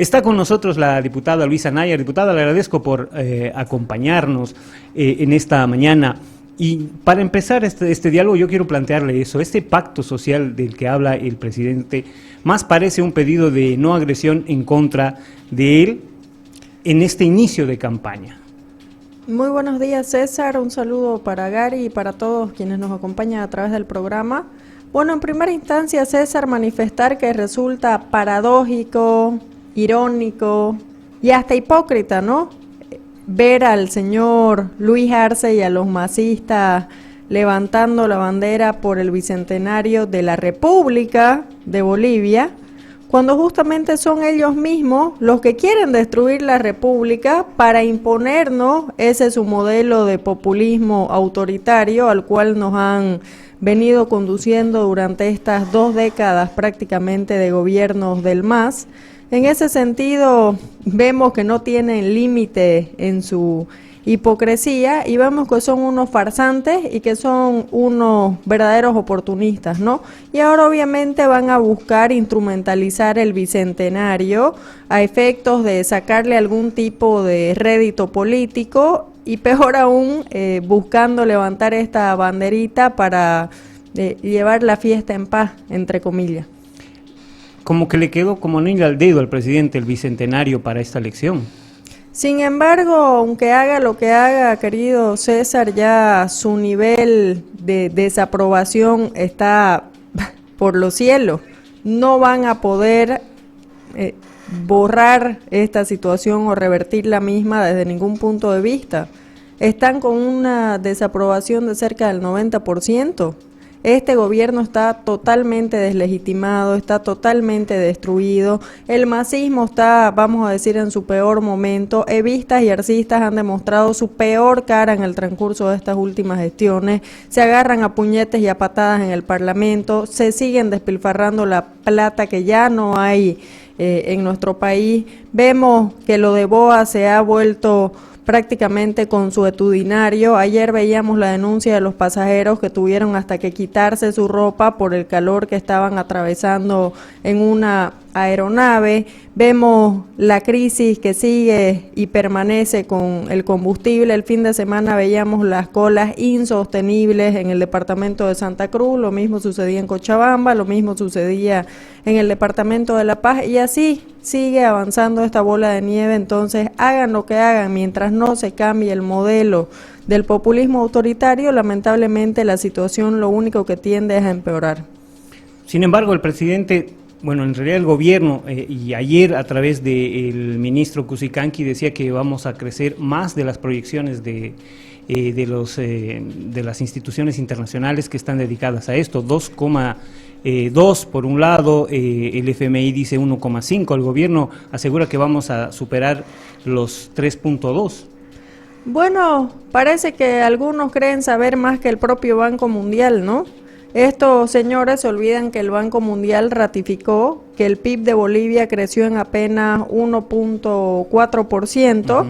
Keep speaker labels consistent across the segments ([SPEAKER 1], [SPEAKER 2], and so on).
[SPEAKER 1] Está con nosotros la diputada Luisa Nayar. Diputada, le agradezco por acompañarnos en esta mañana. Y para empezar este diálogo yo quiero plantearle eso. Este pacto social del que habla el presidente más parece un pedido de no agresión en contra de él en este inicio de campaña.
[SPEAKER 2] Muy buenos días, César. Un saludo para Gary y para todos quienes nos acompañan a través del programa. Bueno, en primera instancia, César, manifestar que resulta paradójico, irónico y hasta hipócrita, ¿no? Ver al señor Luis Arce y a los masistas levantando la bandera por el bicentenario de la República de Bolivia, cuando justamente son ellos mismos los que quieren destruir la República para imponernos ese su modelo de populismo autoritario al cual nos han venido conduciendo durante estas 2 décadas prácticamente de gobiernos del MAS. En ese sentido, vemos que no tienen límite en su hipocresía y vemos que son unos farsantes y que son unos verdaderos oportunistas, ¿no? Y ahora obviamente van a buscar instrumentalizar el bicentenario a efectos de sacarle algún tipo de rédito político y peor aún buscando levantar esta banderita para llevar la fiesta en paz, entre comillas.
[SPEAKER 1] Como que le quedó como anillo al dedo al presidente el bicentenario para esta elección.
[SPEAKER 2] Sin embargo, aunque haga lo que haga, querido César, ya su nivel de desaprobación está por los cielos. No van a poder borrar esta situación o revertir la misma desde ningún punto de vista. Están con una desaprobación de cerca del 90%. Este gobierno está totalmente deslegitimado, está totalmente destruido, el masismo está, vamos a decir, en su peor momento, evistas y arcistas han demostrado su peor cara en el transcurso de estas últimas gestiones, se agarran a puñetes y a patadas en el Parlamento, se siguen despilfarrando la plata que ya no hay en nuestro país, vemos que lo de BOA se ha vuelto prácticamente consuetudinario. Ayer veíamos la denuncia de los pasajeros que tuvieron hasta que quitarse su ropa por el calor que estaban atravesando en una aeronave. Vemos la crisis que sigue y permanece con el combustible. El fin de semana veíamos las colas insostenibles en el departamento de Santa Cruz, lo mismo sucedía en Cochabamba, lo mismo sucedía en el departamento de La Paz y así sigue avanzando esta bola de nieve. Entonces hagan lo que hagan, mientras no se cambie el modelo del populismo autoritario, lamentablemente la situación lo único que tiende es a empeorar.
[SPEAKER 1] Sin embargo, el presidente, bueno, en realidad el gobierno, y ayer a través del ministro Cusicanqui decía que vamos a crecer más de las proyecciones de las instituciones internacionales que están dedicadas a esto, 2,2 por un lado, el FMI dice 1,5, el gobierno asegura que vamos a superar los 3,2.
[SPEAKER 2] Bueno, parece que algunos creen saber más que el propio Banco Mundial, ¿no? Estos señores se olvidan que el Banco Mundial ratificó que el PIB de Bolivia creció en apenas 1,4%,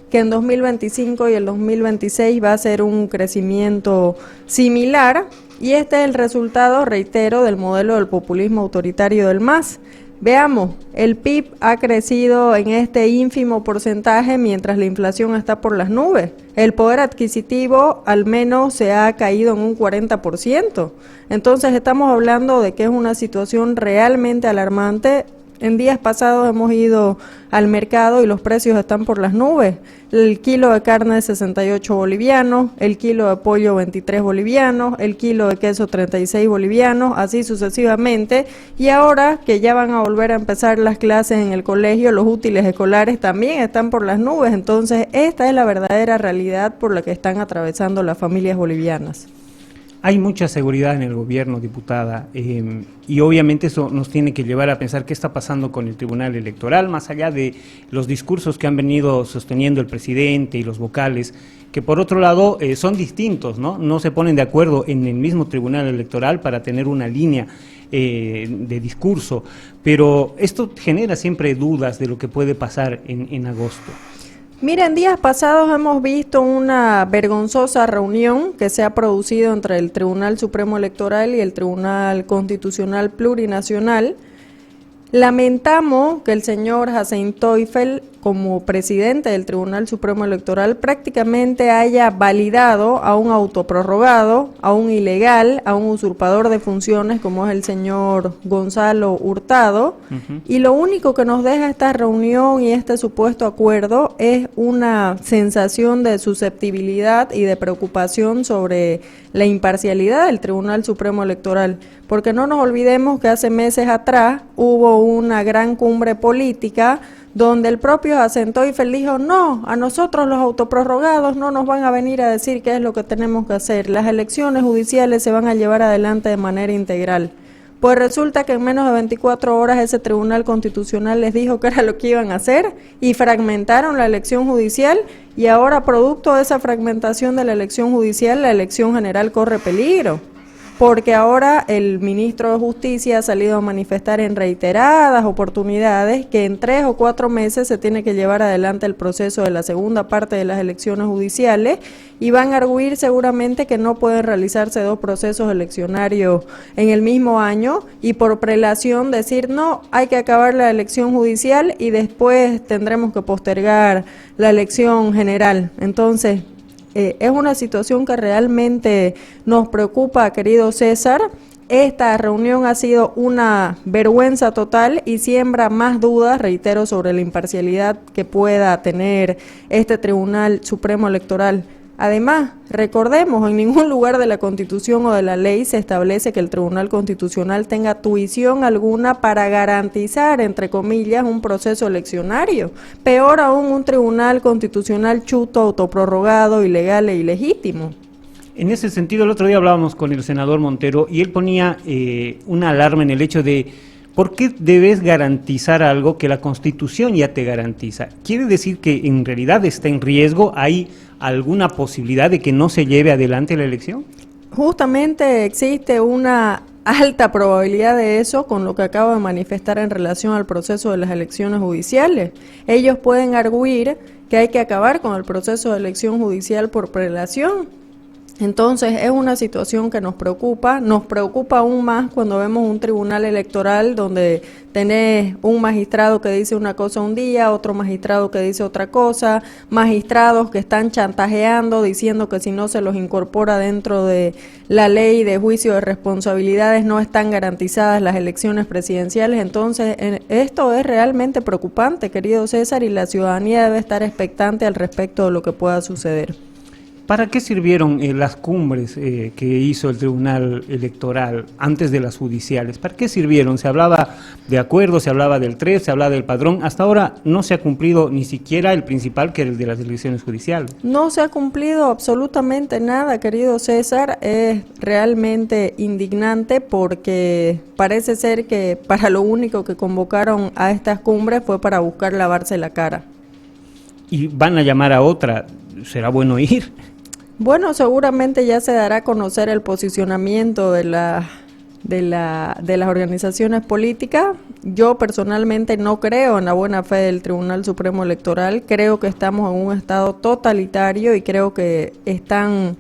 [SPEAKER 2] que en 2025 y el 2026 va a ser un crecimiento similar, y este es el resultado, reitero, del modelo del populismo autoritario del MAS. Veamos, el PIB ha crecido en este ínfimo porcentaje mientras la inflación está por las nubes. El poder adquisitivo al menos se ha caído en un 40%. Entonces estamos hablando de que es una situación realmente alarmante. En días pasados hemos ido al mercado y los precios están por las nubes. El kilo de carne es 68 bolivianos, el kilo de pollo 23 bolivianos, el kilo de queso 36 bolivianos, así sucesivamente. Y ahora que ya van a volver a empezar las clases en el colegio, los útiles escolares también están por las nubes. Entonces esta es la verdadera realidad por la que están atravesando las familias bolivianas.
[SPEAKER 1] Hay mucha seguridad en el gobierno, diputada, y obviamente eso nos tiene que llevar a pensar qué está pasando con el Tribunal Electoral, más allá de los discursos que han venido sosteniendo el presidente y los vocales, que por otro lado son distintos, ¿no? No se ponen de acuerdo en el mismo Tribunal Electoral para tener una línea de discurso, pero esto genera siempre dudas de lo que puede pasar en agosto.
[SPEAKER 2] Miren, días pasados hemos visto una vergonzosa reunión que se ha producido entre el Tribunal Supremo Electoral y el Tribunal Constitucional Plurinacional, Lamentamos que el señor Hacén Teufel, como presidente del Tribunal Supremo Electoral, prácticamente haya validado a un autoprorrogado, a un ilegal, a un usurpador de funciones como es el señor Gonzalo Hurtado, y lo único que nos deja esta reunión y este supuesto acuerdo es una sensación de susceptibilidad y de preocupación sobre la imparcialidad del Tribunal Supremo Electoral, porque no nos olvidemos que hace meses atrás hubo una gran cumbre política donde el propio Hacén Teufel dijo, no, a nosotros los autoprorrogados no nos van a venir a decir qué es lo que tenemos que hacer, las elecciones judiciales se van a llevar adelante de manera integral. Pues resulta que en menos de 24 horas ese Tribunal Constitucional les dijo que era lo que iban a hacer y fragmentaron la elección judicial, y ahora producto de esa fragmentación de la elección judicial, la elección general corre peligro. Porque ahora el ministro de Justicia ha salido a manifestar en reiteradas oportunidades que en 3 o 4 meses se tiene que llevar adelante el proceso de la segunda parte de las elecciones judiciales, y van a arguir seguramente que no pueden realizarse 2 procesos eleccionarios en el mismo año, y por prelación decir no, hay que acabar la elección judicial y después tendremos que postergar la elección general. Entonces, es una situación que realmente nos preocupa, querido César. Esta reunión ha sido una vergüenza total y siembra más dudas, reitero, sobre la imparcialidad que pueda tener este Tribunal Supremo Electoral. Además, recordemos, en ningún lugar de la Constitución o de la ley se establece que el Tribunal Constitucional tenga tuición alguna para garantizar, entre comillas, un proceso eleccionario. Peor aún, un Tribunal Constitucional chuto, autoprorrogado, ilegal e ilegítimo.
[SPEAKER 1] En ese sentido, el otro día hablábamos con el senador Montero y él ponía una alarma en el hecho de ¿por qué debes garantizar algo que la Constitución ya te garantiza? ¿Quiere decir que en realidad está en riesgo? ¿Hay alguna posibilidad de que no se lleve adelante la elección?
[SPEAKER 2] Justamente existe una alta probabilidad de eso con lo que acabo de manifestar en relación al proceso de las elecciones judiciales. Ellos pueden arguir que hay que acabar con el proceso de elección judicial por prelación. Entonces es una situación que nos preocupa aún más cuando vemos un tribunal electoral donde tenés un magistrado que dice una cosa un día, otro magistrado que dice otra cosa, magistrados que están chantajeando, diciendo que si no se los incorpora dentro de la ley de juicio de responsabilidades no están garantizadas las elecciones presidenciales. Entonces esto es realmente preocupante, querido César, y la ciudadanía debe estar expectante al respecto de lo que pueda suceder.
[SPEAKER 1] ¿Para qué sirvieron las cumbres que hizo el Tribunal Electoral antes de las judiciales? ¿Para qué sirvieron? Se hablaba de acuerdos, se hablaba del TREP, se hablaba del padrón. Hasta ahora no se ha cumplido ni siquiera el principal, que es el de las elecciones judiciales.
[SPEAKER 2] No se ha cumplido absolutamente nada, querido César. Es realmente indignante porque parece ser que para lo único que convocaron a estas cumbres fue para buscar lavarse la cara.
[SPEAKER 1] Y van a llamar a otra. ¿Será bueno ir?
[SPEAKER 2] Bueno, seguramente ya se dará a conocer el posicionamiento de las organizaciones políticas. Yo personalmente no creo en la buena fe del Tribunal Supremo Electoral. Creo que estamos en un estado totalitario y creo que están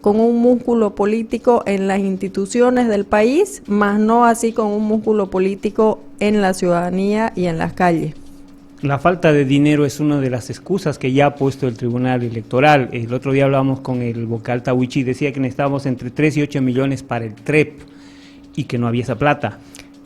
[SPEAKER 2] con un músculo político en las instituciones del país, más no así con un músculo político en la ciudadanía y en las calles.
[SPEAKER 1] La falta de dinero es una de las excusas que ya ha puesto el Tribunal Electoral. El otro día hablábamos con el vocal Tawichi y decía que necesitábamos entre 3 y 8 millones para el TREP y que no había esa plata.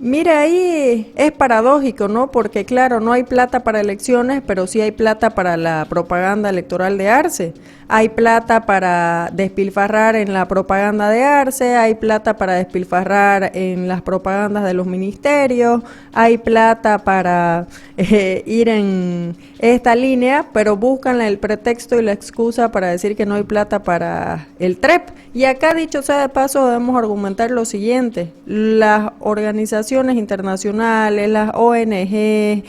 [SPEAKER 2] Mira, ahí es paradójico, ¿no? Porque claro, no hay plata para elecciones, pero sí hay plata para la propaganda electoral de Arce. Hay plata para despilfarrar en la propaganda de Arce, hay plata para despilfarrar en las propagandas de los ministerios, hay plata para ir en esta línea, pero buscan el pretexto y la excusa para decir que no hay plata para el TREP. Y acá, dicho sea de paso, debemos argumentar lo siguiente: las organizaciones internacionales, las ONG,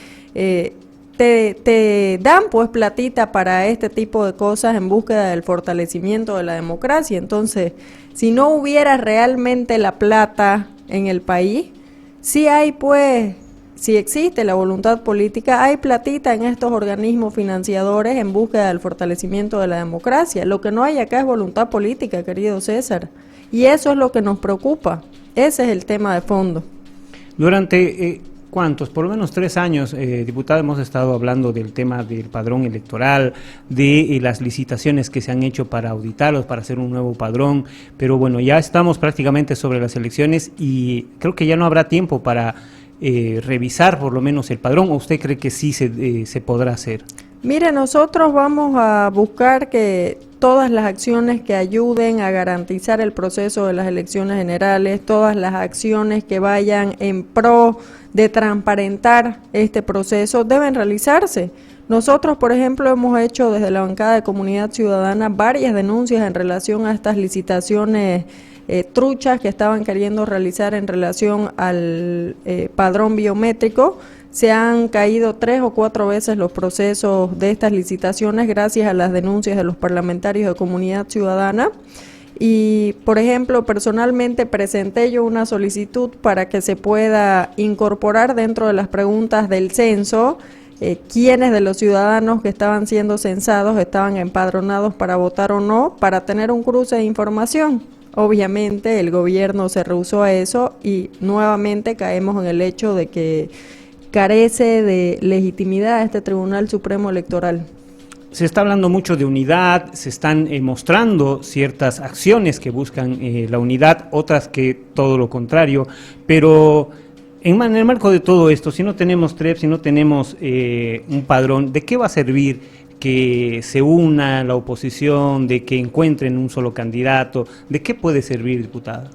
[SPEAKER 2] te dan pues platita para este tipo de cosas en búsqueda del fortalecimiento de la democracia. Entonces, si no hubiera realmente la plata en el país, sí hay pues, si existe la voluntad política, hay platita en estos organismos financiadores en búsqueda del fortalecimiento de la democracia. Lo que no hay acá es voluntad política, querido César, y eso es lo que nos preocupa. Ese es el tema de fondo.
[SPEAKER 1] ¿cuántos? Por lo menos 3 años, diputado, hemos estado hablando del tema del padrón electoral, de las licitaciones que se han hecho para auditarlos, para hacer un nuevo padrón, pero bueno, ya estamos prácticamente sobre las elecciones y creo que ya no habrá tiempo para revisar por lo menos el padrón, ¿o usted cree que sí se podrá hacer?
[SPEAKER 2] Mire, nosotros vamos a buscar que todas las acciones que ayuden a garantizar el proceso de las elecciones generales, todas las acciones que vayan en pro de transparentar este proceso deben realizarse. Nosotros, por ejemplo, hemos hecho desde la bancada de Comunidad Ciudadana varias denuncias en relación a estas licitaciones truchas que estaban queriendo realizar en relación al padrón biométrico. Se han caído 3 o 4 veces los procesos de estas licitaciones gracias a las denuncias de los parlamentarios de Comunidad Ciudadana. Y, por ejemplo, personalmente presenté yo una solicitud para que se pueda incorporar dentro de las preguntas del censo quiénes de los ciudadanos que estaban siendo censados estaban empadronados para votar o no, para tener un cruce de información. Obviamente el gobierno se rehusó a eso y nuevamente caemos en el hecho de que carece de legitimidad este Tribunal Supremo Electoral.
[SPEAKER 1] Se está hablando mucho de unidad, se están mostrando ciertas acciones que buscan la unidad, otras que todo lo contrario, pero en el marco de todo esto, si no tenemos TREP, si no tenemos un padrón, ¿de qué va a servir que se una la oposición, de que encuentren un solo candidato? ¿De qué puede servir, diputada?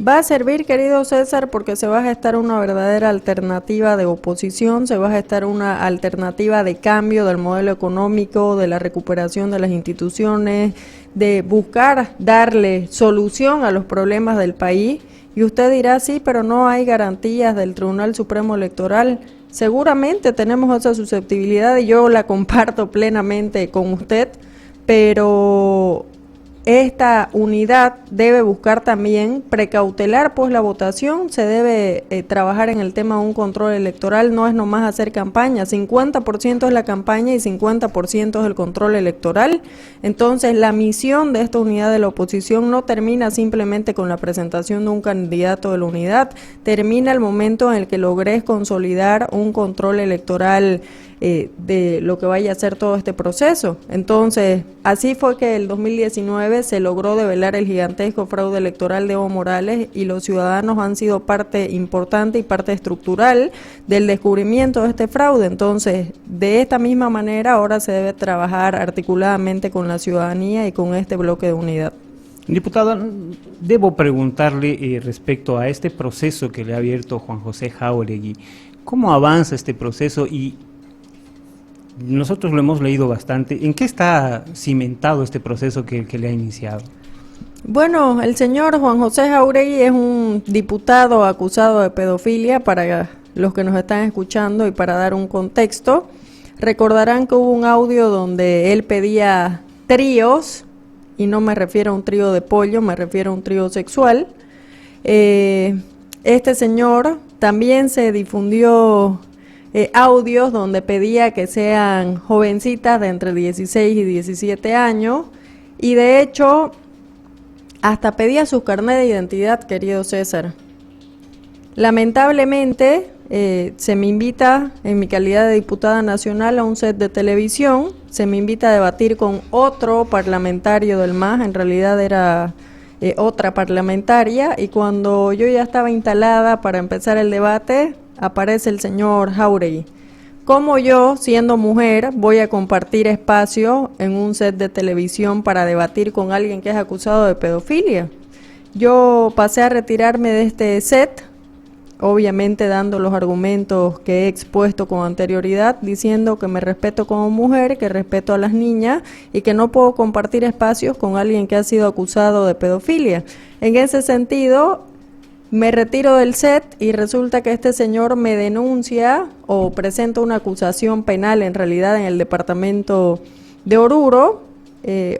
[SPEAKER 2] Va a servir, querido César, porque se va a gestar una verdadera alternativa de oposición, se va a gestar una alternativa de cambio del modelo económico, de la recuperación de las instituciones, de buscar darle solución a los problemas del país. Y usted dirá, sí, pero no hay garantías del Tribunal Supremo Electoral. Seguramente tenemos esa susceptibilidad y yo la comparto plenamente con usted, pero esta unidad debe buscar también precautelar pues la votación, se debe trabajar en el tema de un control electoral, no es nomás hacer campaña, 50% es la campaña y 50% es el control electoral. Entonces la misión de esta unidad de la oposición no termina simplemente con la presentación de un candidato de la unidad, termina el momento en el que logres consolidar un control electoral de lo que vaya a ser todo este proceso. Entonces, así fue que el 2019 se logró develar el gigantesco fraude electoral de Evo Morales y los ciudadanos han sido parte importante y parte estructural del descubrimiento de este fraude. Entonces, de esta misma manera ahora se debe trabajar articuladamente con la ciudadanía y con este bloque de unidad.
[SPEAKER 1] Diputada, debo preguntarle respecto a este proceso que le ha abierto Juan José Jáuregui. ¿Cómo avanza este proceso? Y nosotros lo hemos leído bastante. ¿En qué está cimentado este proceso que le ha iniciado?
[SPEAKER 2] Bueno, el señor Juan José Jáuregui es un diputado acusado de pedofilia, para los que nos están escuchando y para dar un contexto. Recordarán que hubo un audio donde él pedía tríos, y no me refiero a un trío de pollo, me refiero a un trío sexual. Este señor también se difundió audios donde pedía que sean jovencitas de entre 16 y 17 años y de hecho hasta pedía su carnet de identidad, querido César. Lamentablemente se me invita en mi calidad de diputada nacional a un set de televisión, se me invita a debatir con otro parlamentario del MAS, en realidad era otra parlamentaria, y cuando yo ya estaba instalada para empezar el debate, aparece el señor Jáuregui. ¿Cómo yo, siendo mujer, voy a compartir espacio en un set de televisión para debatir con alguien que es acusado de pedofilia? Yo pasé a retirarme de este set, obviamente dando los argumentos que he expuesto con anterioridad, diciendo que me respeto como mujer, que respeto a las niñas y que no puedo compartir espacios con alguien que ha sido acusado de pedofilia. En ese sentido, me retiro del set y resulta que este señor me denuncia o presenta una acusación penal en realidad en el departamento de Oruro,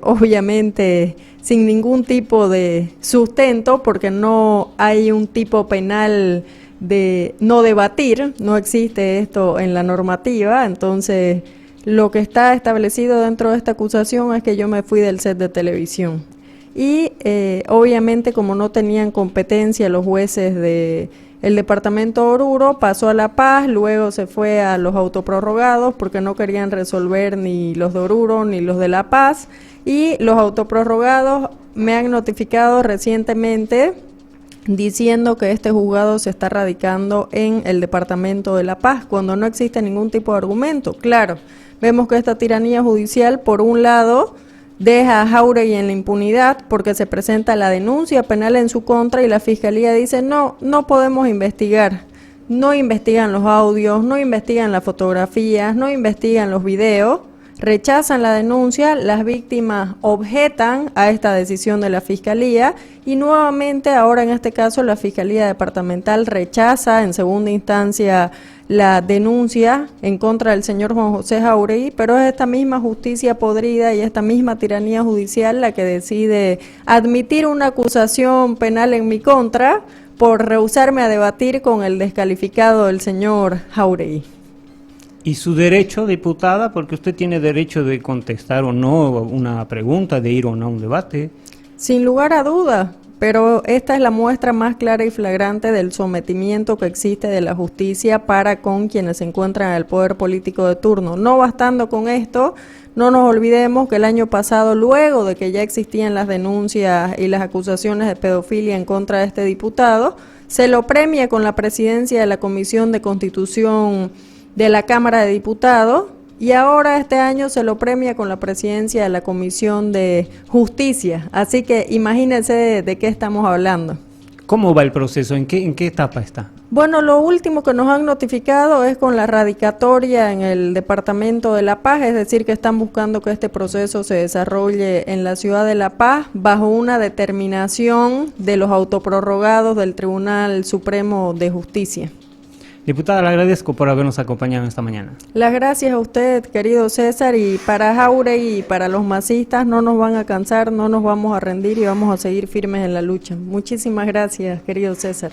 [SPEAKER 2] obviamente sin ningún tipo de sustento porque no hay un tipo penal de no debatir, no existe esto en la normativa. Entonces lo que está establecido dentro de esta acusación es que yo me fui del set de televisión. Y obviamente como no tenían competencia los jueces del el departamento de Oruro, pasó a La Paz, luego se fue a los autoprorrogados porque no querían resolver ni los de Oruro ni los de La Paz, y los autoprorrogados me han notificado recientemente diciendo que este juzgado se está radicando en el departamento de La Paz, cuando no existe ningún tipo de argumento. Claro, vemos que esta tiranía judicial, por un lado, deja a Jáuregui en la impunidad porque se presenta la denuncia penal en su contra y la fiscalía dice no podemos investigar. No investigan los audios, no investigan las fotografías, no investigan los videos, rechazan la denuncia, las víctimas objetan a esta decisión de la fiscalía y nuevamente ahora en este caso la Fiscalía Departamental rechaza en segunda instancia la denuncia en contra del señor Juan José Jáuregui, pero es esta misma justicia podrida y esta misma tiranía judicial la que decide admitir una acusación penal en mi contra por rehusarme a debatir con el descalificado del señor Jáuregui.
[SPEAKER 1] Y su derecho, diputada, porque usted tiene derecho de contestar o no una pregunta, de ir o no a un debate.
[SPEAKER 2] Sin lugar a duda, pero esta es la muestra más clara y flagrante del sometimiento que existe de la justicia para con quienes se encuentran en el poder político de turno. No bastando con esto, no nos olvidemos que el año pasado, luego de que ya existían las denuncias y las acusaciones de pedofilia en contra de este diputado, se lo premia con la presidencia de la Comisión de Constitución de la Cámara de Diputados y ahora este año se lo premia con la presidencia de la Comisión de Justicia. Así que imagínense de qué estamos hablando.
[SPEAKER 1] ¿Cómo va el proceso? ¿En qué etapa está?
[SPEAKER 2] Bueno, lo último que nos han notificado es con la radicatoria en el departamento de La Paz, es decir, que están buscando que este proceso se desarrolle en la ciudad de La Paz bajo una determinación de los autoprorrogados del Tribunal Supremo de Justicia.
[SPEAKER 1] Diputada, le agradezco por habernos acompañado esta mañana.
[SPEAKER 2] Las gracias a usted, querido César, y para Jáuregui y para los masistas no nos van a cansar, no nos vamos a rendir y vamos a seguir firmes en la lucha. Muchísimas gracias, querido César.